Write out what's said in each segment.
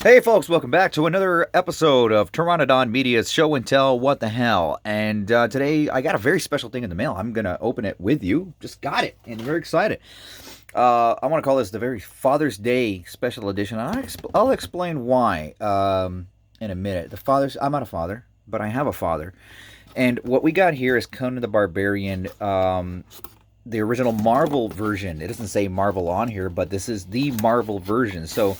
Hey folks, welcome back to another episode of Pteranodon Media's Show and Tell What the Hell. And today I got a very special thing in the mail. I'm going to open it with you. Just got it and I'm very excited. I want to call this the very Father's Day special edition. I'll explain why in a minute. I'm not a father, but I have a father. And what we got here is Conan the Barbarian, the original Marvel version. It doesn't say Marvel on here, but this is the Marvel version. So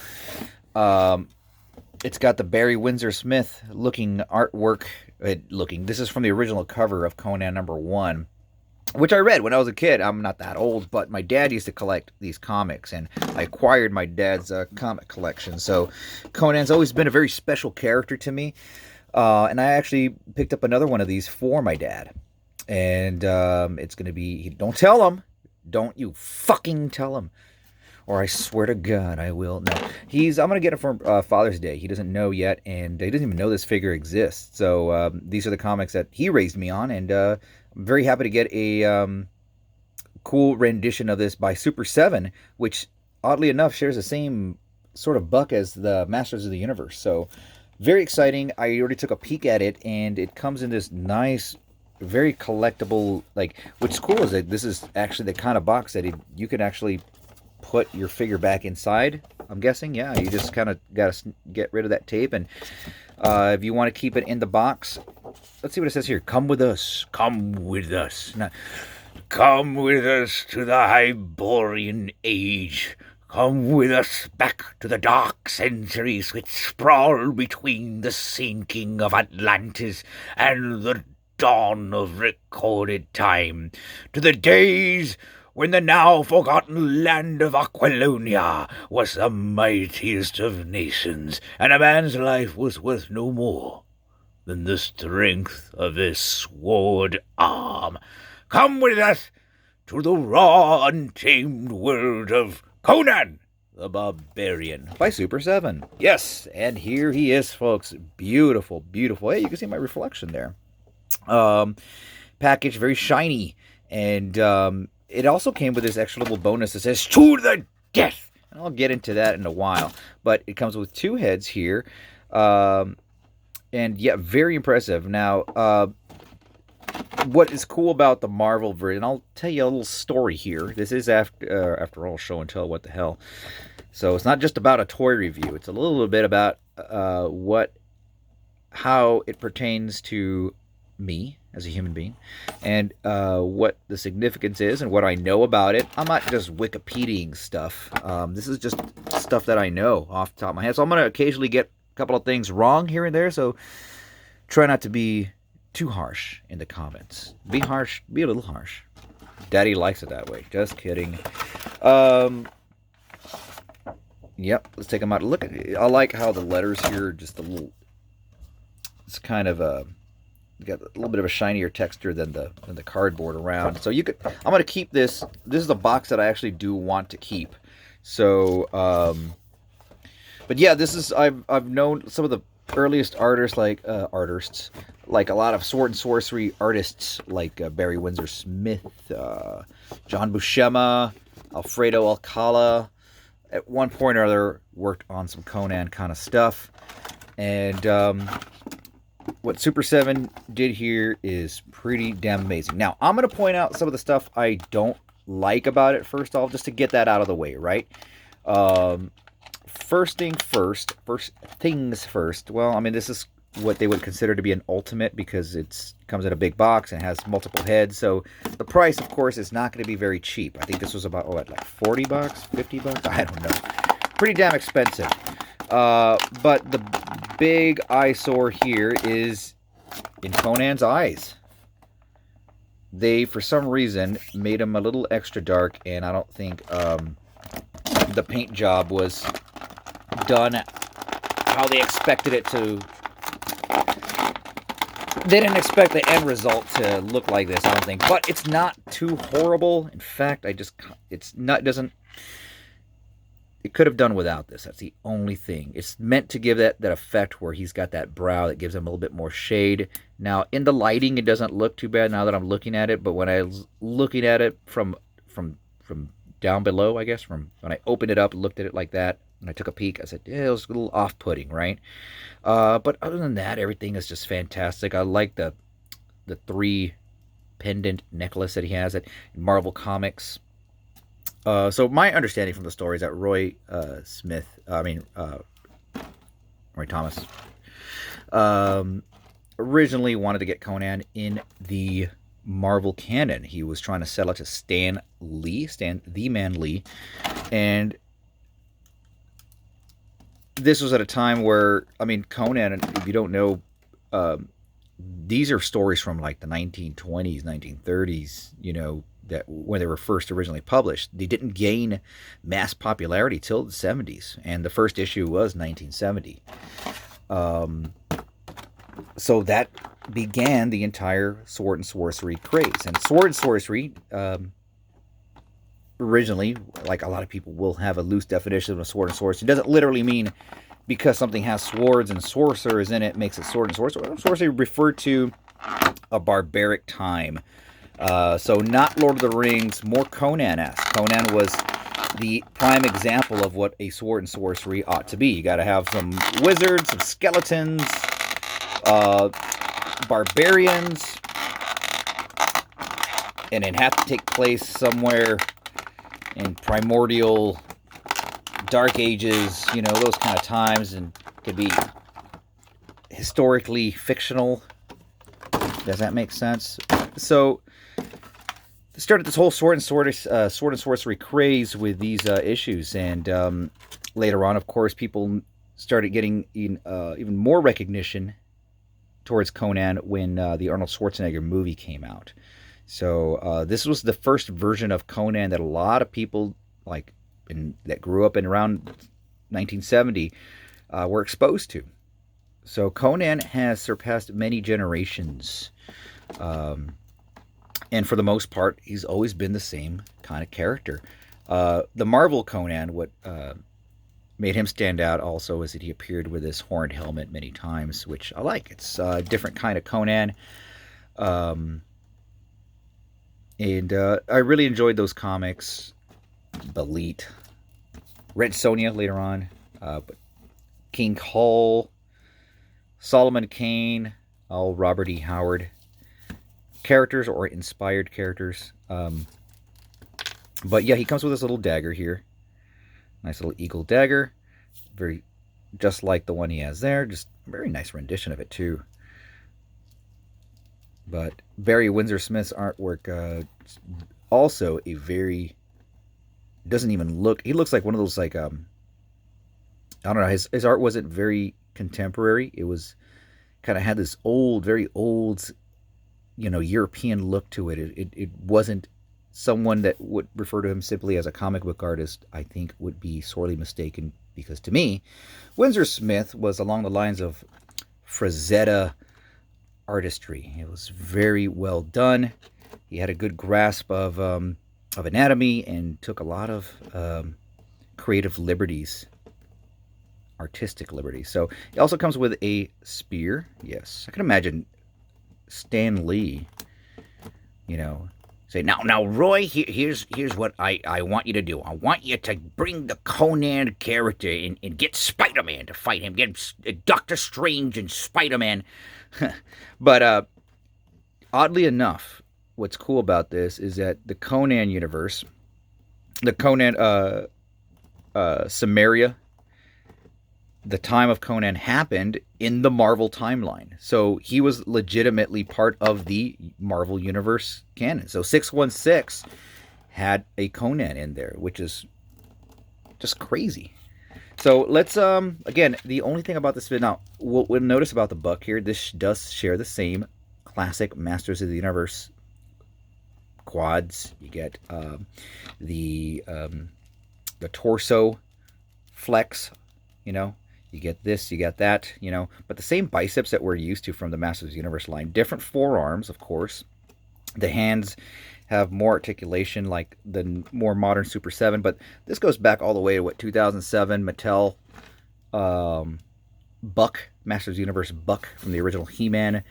it's got the Barry Windsor Smith looking artwork. This is from the original cover of Conan #1, which I read when I was a kid. I'm not that old, but my dad used to collect these comics, and I acquired my dad's comic collection. So Conan's always been a very special character to me, and I actually picked up another one of these for my dad. And it's going to be. Don't tell him. Don't you fucking tell him. Or I swear to God, I will. No, I'm gonna get it for Father's Day. He doesn't know yet, and he doesn't even know this figure exists. So these are the comics that he raised me on, and I'm very happy to get a cool rendition of this by Super 7, which oddly enough shares the same sort of buck as the Masters of the Universe. So very exciting. I already took a peek at it, and it comes in this nice, very collectible. What's cool is that this is actually the kind of box that you can actually put your figure back inside. I'm guessing, yeah. You just kind of got to get rid of that tape, and if you want to keep it in the box, let's see what it says here. Come with us. Come with us. Now, come with us to the Hyborian age. Come with us back to the dark centuries which sprawl between the sinking of Atlantis and the dawn of recorded time. To the days when the now forgotten land of Aquilonia was the mightiest of nations, and a man's life was worth no more than the strength of his sword arm. Come with us to the raw, untamed world of Conan the Barbarian by Super 7. Yes, and here he is, folks. Beautiful, beautiful. Hey, you can see my reflection there. Package, very shiny, and it also came with this extra little bonus that says, "To the death." And I'll get into that in a while. But it comes with 2 heads here. And yeah, very impressive. Now, what is cool about the Marvel version, I'll tell you a little story here. This is after all show and tell what the hell. So it's not just about a toy review. It's a little bit about how it pertains to me as a human being, and what the significance is and what I know about it. I'm not just Wikipediaing stuff. This is just stuff that I know off the top of my head. So I'm going to occasionally get a couple of things wrong here and there, so try not to be too harsh in the comments. Be harsh, be a little harsh. Daddy likes it that way. Just kidding. Yep, let's take them out. Look at it. I like how the letters here are just a little, it's kind of a, got a little bit of a shinier texture than the cardboard around. So you could, I'm going to keep this. This is the box that I actually do want to keep. So, but yeah, this is, I've known some of the earliest artists, like like a lot of sword and sorcery artists, like Barry Windsor Smith, John Buscema, Alfredo Alcala. At one point or other, worked on some Conan kind of stuff, and what Super 7 did here is pretty damn amazing. Now, I'm going to point out some of the stuff I don't like about it first off, just to get that out of the way, right? First things first. Well, I mean, this is what they would consider to be an ultimate because it comes in a big box and has multiple heads. So the price, of course, is not going to be very cheap. I think this was about, like $40, $50? I don't know. Pretty damn expensive. But the big eyesore here is in Conan's eyes. They, for some reason, made him a little extra dark, and I don't think the paint job was done how they expected it to. They didn't expect the end result to look like this, I don't think. But it's not too horrible. In fact, it could have done without this. That's the only thing. It's meant to give that effect where he's got that brow that gives him a little bit more shade. Now, in the lighting, it doesn't look too bad now that I'm looking at it. But when I was looking at it from down below, I guess, from when I opened it up and looked at it like that, And I took a peek. I said, yeah, it was a little off-putting, right? But other than that, everything is just fantastic. I like the three pendant necklace that he has at Marvel Comics. So my understanding from the story is that Roy Thomas, um, originally wanted to get Conan in the Marvel canon. He was trying to sell it to Stan the Man Lee, and this was at a time where, I mean, Conan, if you don't know, um, these are stories from like the 1920s, 1930s, that when they were first originally published. They didn't gain mass popularity till the 70s, and the first issue was 1970. Um, so that began the entire sword and sorcery craze. And sword and sorcery, originally, like a lot of people will have a loose definition of sword and sorcery, it doesn't literally mean because something has swords and sorcerers in it makes it sword and sorcery. Sorcery referred to a barbaric time. So not Lord of the Rings, more Conan-esque. Conan was the prime example of what a sword and sorcery ought to be. You got to have some wizards, some skeletons, uh, barbarians, and it had to take place somewhere in primordial dark ages, those kind of times, and could be historically fictional. Does that make sense? So started this whole sword and sorcery craze with these issues, and later on, of course, people started getting even more recognition towards Conan when the Arnold Schwarzenegger movie came out. So this was the first version of Conan that a lot of people that grew up in around 1970 were exposed to. So Conan has surpassed many generations. And for the most part, he's always been the same kind of character. The Marvel Conan, what made him stand out also is that he appeared with his horned helmet many times, which I like. It's a different kind of Conan. And I really enjoyed those comics. Belit, Red Sonja later on, but King Hall, Solomon Kane, all Robert E. Howard characters or inspired characters. But yeah, he comes with this little dagger here. Nice little eagle dagger. Very just like the one he has there. Just a very nice rendition of it too. But Barry Windsor Smith's artwork, also a very, doesn't even look, he looks like one of those I don't know, his art wasn't very contemporary. It was kind of had this old, very old, European look to it. It wasn't someone that would refer to him simply as a comic book artist, I think would be sorely mistaken, because to me, Windsor Smith was along the lines of Frazetta artistry. It was very well done. He had a good grasp of anatomy and took a lot of creative liberties, artistic liberties. So it also comes with a spear. Yes, I can imagine Stan Lee, say, now, Roy, here's what I want you to do. I want you to bring the Conan character and get Spider-Man to fight him. Get Doctor Strange and Spider-Man. But oddly enough, what's cool about this is that the Conan universe, the Conan Samaria, the time of Conan happened in the Marvel timeline. So he was legitimately part of the Marvel Universe canon. So 616 had a Conan in there, which is just crazy. So let's, again, the only thing about this video, now, we'll notice about the buck here, this does share the same classic Masters of the Universe quads. You get the torso flex, you get this, you get that, but the same biceps that we're used to from the Masters of the Universe line. Different forearms, of course. The hands have more articulation like the more modern Super 7, but this goes back all the way to 2007 Mattel Buck, Masters of the Universe Buck from the original He-Man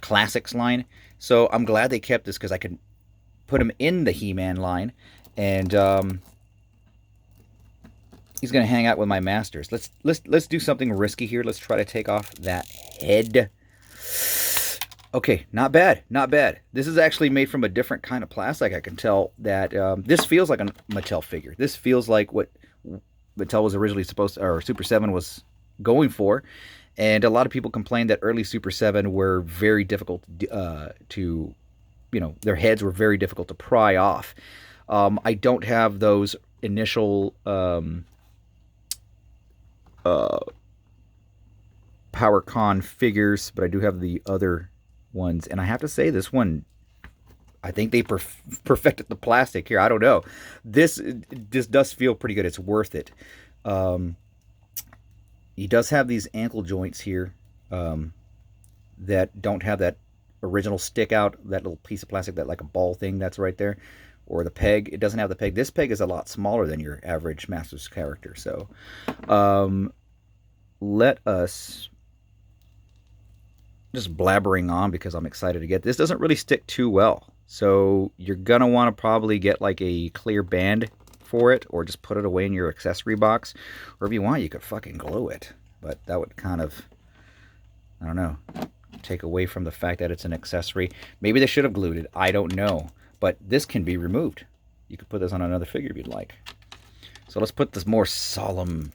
Classics line. So I'm glad they kept this because I could put him in the He-Man line, and He's gonna hang out with my masters. Let's do something risky here. Let's try to take off that head. Okay, not bad, not bad. This is actually made from a different kind of plastic. I can tell that this feels like a Mattel figure. This feels like what Mattel was originally supposed to, or Super 7 was going for. And a lot of people complained that early Super 7 were very difficult to, their heads were very difficult to pry off. I don't have those initial PowerCon figures, but I do have the other ones. And I have to say, this one, I think they perfected the plastic here. I don't know. This does feel pretty good. It's worth it. He does have these ankle joints here that don't have that original stick out, that little piece of plastic, that like a ball thing that's right there, or the peg. It doesn't have the peg. This peg is a lot smaller than your average Masters character. So let us just blabbering on because I'm excited to get this. Doesn't really stick too well. So you're going to want to probably get like a clear band for it, or just put it away in your accessory box. Or if you want, you could fucking glue it. But that would kind of, I don't know, take away from the fact that it's an accessory. Maybe they should have glued it. I don't know. But this can be removed. You could put this on another figure if you'd like. So let's put this more solemn,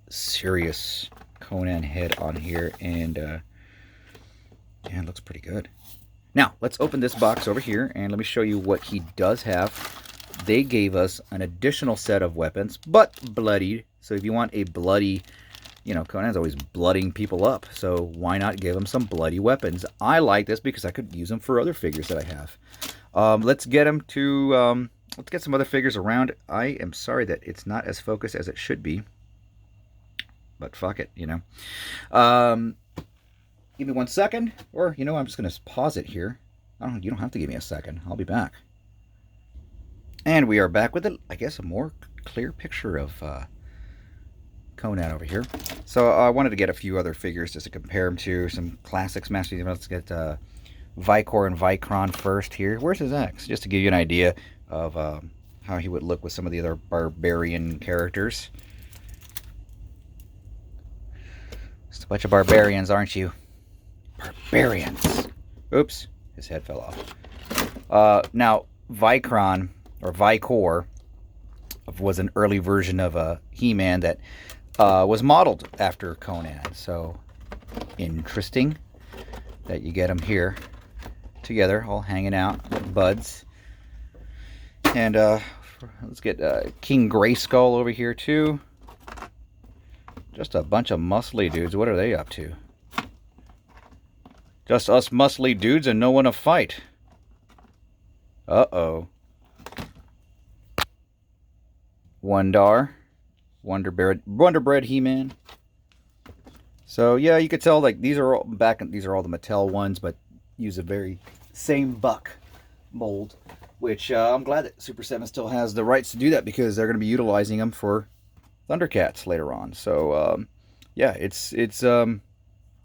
serious Conan head on here. And yeah, it looks pretty good. Now, let's open this box over here, and let me show you what he does have. They gave us an additional set of weapons, but bloodied. So if you want a bloody, Conan's always blooding people up. So why not give him some bloody weapons? I like this because I could use them for other figures that I have. Let's get him to, let's get some other figures around. I am sorry that it's not as focused as it should be. But fuck it, Give me 1 second, or, I'm just going to pause it here. You don't have to give me a second. I'll be back. And we are back with, I guess, a more clear picture of Conan over here. So I wanted to get a few other figures just to compare them to some classics. Masters. Let's get Vicor and Vicron first here. Where's his axe? Just to give you an idea of how he would look with some of the other Barbarian characters. Just a bunch of barbarians, aren't you? Barbarians. Oops, his head fell off. Now, Vicron, or Vicor, was an early version of a He-Man that was modeled after Conan. So, interesting that you get them here together, all hanging out like buds. And let's get King Grayskull over here, too. Just a bunch of muscly dudes. What are they up to? Just us muscly dudes and no one to fight. Uh-oh. Wonder Bread He-Man. So yeah, you could tell like these are all these are all the Mattel ones, but use a very same buck mold, which I'm glad that Super 7 still has the rights to do that, because they're going to be utilizing them for Thundercats later on. So yeah, it's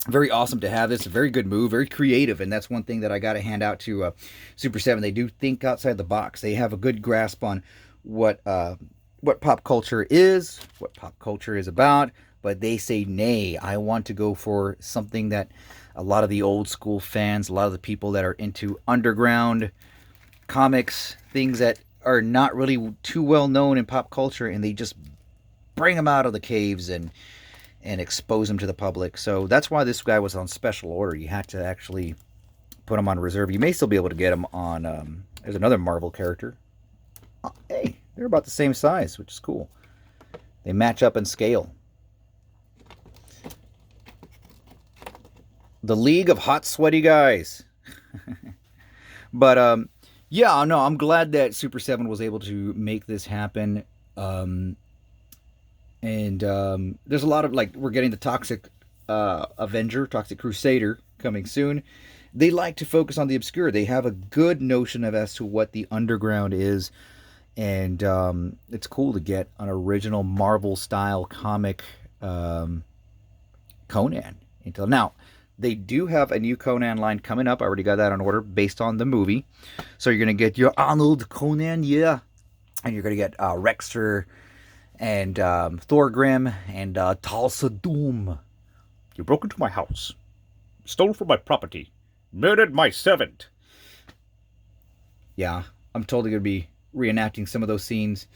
very awesome to have this. A very good move, very creative, and that's one thing that I got to hand out to Super 7. They do think outside the box. They have a good grasp on what pop culture is, what pop culture is about, but they say, nay, I want to go for something that a lot of the old school fans, a lot of the people that are into underground comics, things that are not really too well known in pop culture, and they just bring them out of the caves and expose them to the public. So that's why this guy was on special order. You had to actually put him on reserve. You may still be able to get him on, there's another Marvel character. Hey, they're about the same size, which is cool. They match up in scale. The League of Hot Sweaty Guys. But, yeah, no, I'm glad that Super 7 was able to make this happen. And there's a lot of, like, we're getting the Toxic Avenger, Toxic Crusader coming soon. They like to focus on the obscure. They have a good notion of as to what the underground is. And it's cool to get an original Marvel-style comic Conan. Now, they do have a new Conan line coming up. I already got that on order based on the movie. So you're going to get your Arnold Conan, yeah. And you're going to get Rexter and Thorgrim and Tulsa Doom. You broke into my house, stole from my property, murdered my servant. Yeah, I'm totally going to be reenacting some of those scenes.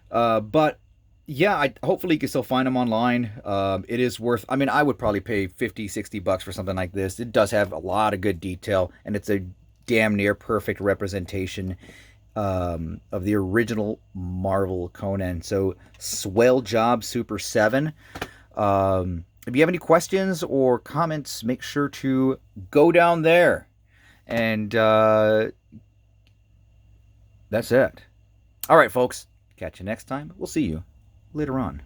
But yeah, hopefully you can still find them online. It is worth, I mean, I would probably pay 50, $60 for something like this. It does have a lot of good detail, and it's a damn near perfect representation of the original Marvel Conan. So, swell job, Super 7. If you have any questions or comments, make sure to go down there. And that's it. All right, folks. Catch you next time. We'll see you later on.